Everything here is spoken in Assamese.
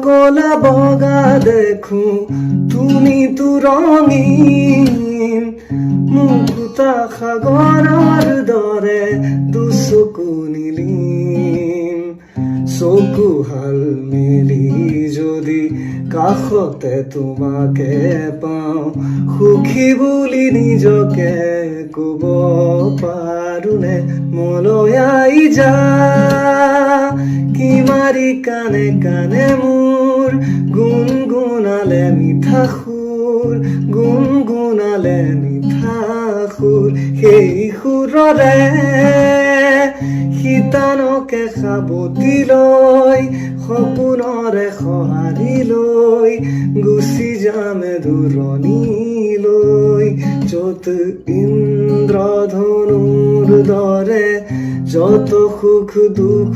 কলা বগা দেখো তুমি তো ৰঙীন মুকুতা সাগৰৰ দৰে দুচকু নীলিম চকু হাল মেলি যদি কাষতে তোমাকে পাওঁ সুখী বুলি নিজকে ক'ব পাৰোনে মলৈ আই যা কি মাৰি কানে কানে মোৰ গুণগুণালে মিঠা সুৰ গুণগুণালে মিঠা সুৰ সেই সুৰৰে শীতানকে সাবটি লৈ সপোনৰে সঁহাৰি লৈ গুচি যামে দূৰণিলৈ য'ত ইন্দ্ৰধনুৰ দৰে যত সুখ দুখ